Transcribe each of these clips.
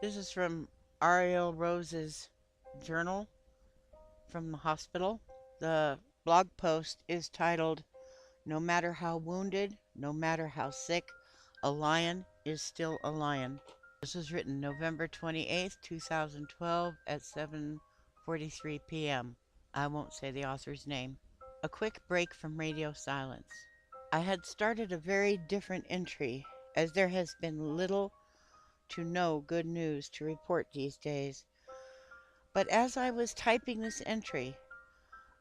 This is from Ariel Rose's journal from the hospital. The blog post is titled, No matter how wounded, no matter how sick, a lion is still a lion. This was written November 28th, 2012 at 7:43 p.m. I won't say the author's name. A quick break from radio silence. I had started a very different entry, as there has been little to no good news to report these days. But as I was typing this entry,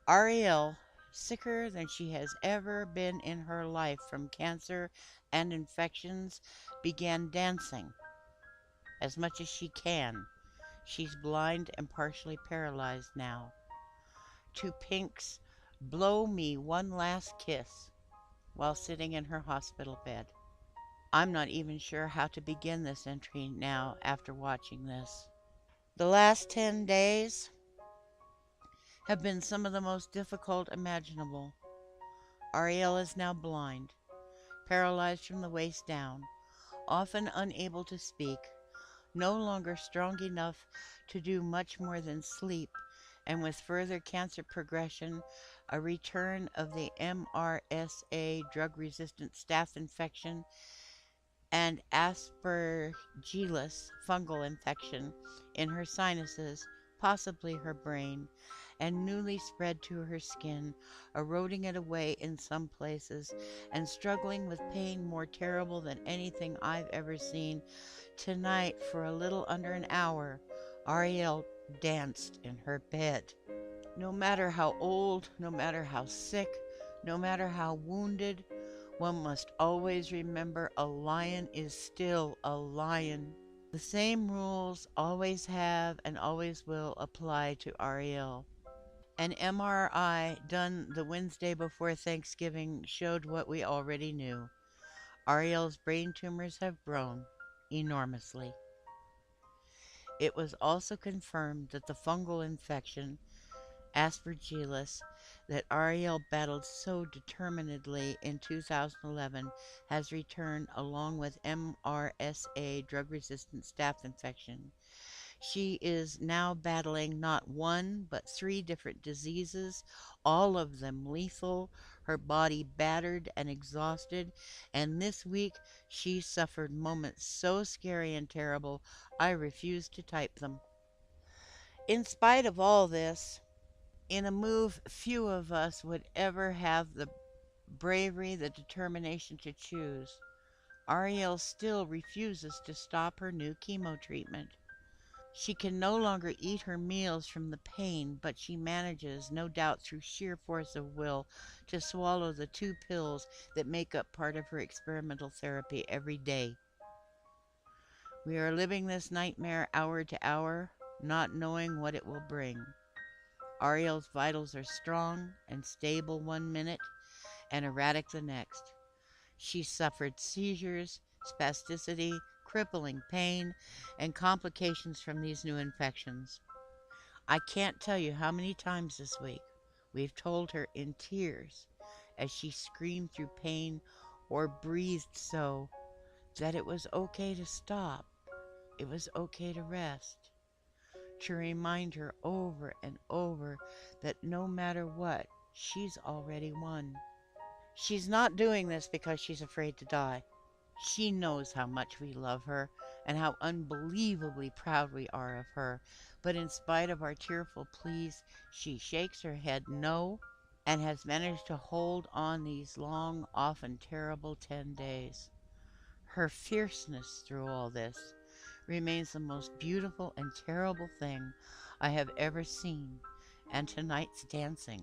Ariel, sicker than she has ever been in her life from cancer and infections, began dancing as much as she can. She's blind and partially paralyzed now. To Pink's Blow Me One Last Kiss while sitting in her hospital bed. I'm not even sure how to begin this entry now after watching this. The last 10 days have been some of the most difficult imaginable. Ariel is now blind, paralyzed from the waist down, often unable to speak, no longer strong enough to do much more than sleep, and with further cancer progression, a return of the MRSA drug-resistant staph infection and aspergillus fungal infection in her sinuses, possibly her brain, and newly spread to her skin, eroding it away in some places, and struggling with pain more terrible than anything I've ever seen. Tonight, for a little under an hour, Ariel danced in her bed. No matter how old, no matter how sick, no matter how wounded, one must always remember a lion is still a lion. The same rules always have and always will apply to Ariel. An MRI done the Wednesday before Thanksgiving showed what we already knew. Ariel's brain tumors have grown enormously. It was also confirmed that the fungal infection, aspergillus, that Ariel battled so determinedly in 2011 has returned along with MRSA drug-resistant staph infection. She is now battling not one, but three different diseases, all of them lethal, her body battered and exhausted, and this week she suffered moments so scary and terrible I refuse to type them. In spite of all this, in a move few of us would ever have the bravery, the determination to choose, Ariel still refuses to stop her new chemo treatment. She can no longer eat her meals from the pain, but she manages, no doubt through sheer force of will, to swallow the 2 pills that make up part of her experimental therapy every day. We are living this nightmare hour to hour, not knowing what it will bring. Ariel's vitals are strong and stable one minute and erratic the next. She suffered seizures, spasticity, crippling pain, and complications from these new infections. I can't tell you how many times this week we've told her in tears as she screamed through pain or breathed so that it was okay to stop, it was okay to rest, to remind her over and over that no matter what, she's already won. She's not doing this because she's afraid to die. She knows how much we love her and how unbelievably proud we are of her. But in spite of our tearful pleas, she shakes her head no and has managed to hold on these long, often terrible 10 days. Her fierceness through all this remains the most beautiful and terrible thing I have ever seen, and tonight's dancing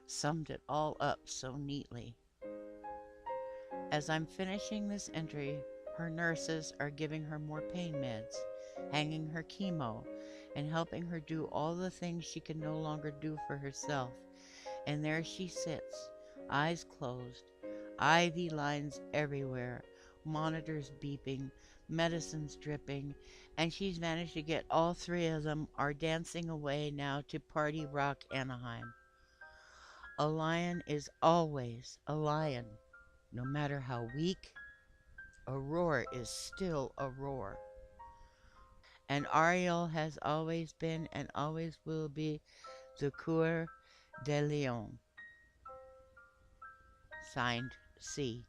summed it all up so neatly. As I'm finishing this entry, her nurses are giving her more pain meds, hanging her chemo, and helping her do all the things she can no longer do for herself. And there she sits, eyes closed, IV lines everywhere, monitors beeping, medicines dripping, and she's managed to get all three of them are dancing away now to Party Rock Anaheim. A lion is always a lion, no matter how weak. A roar is still a roar. And Ariel has always been and always will be the Coeur de Lion. Signed, C.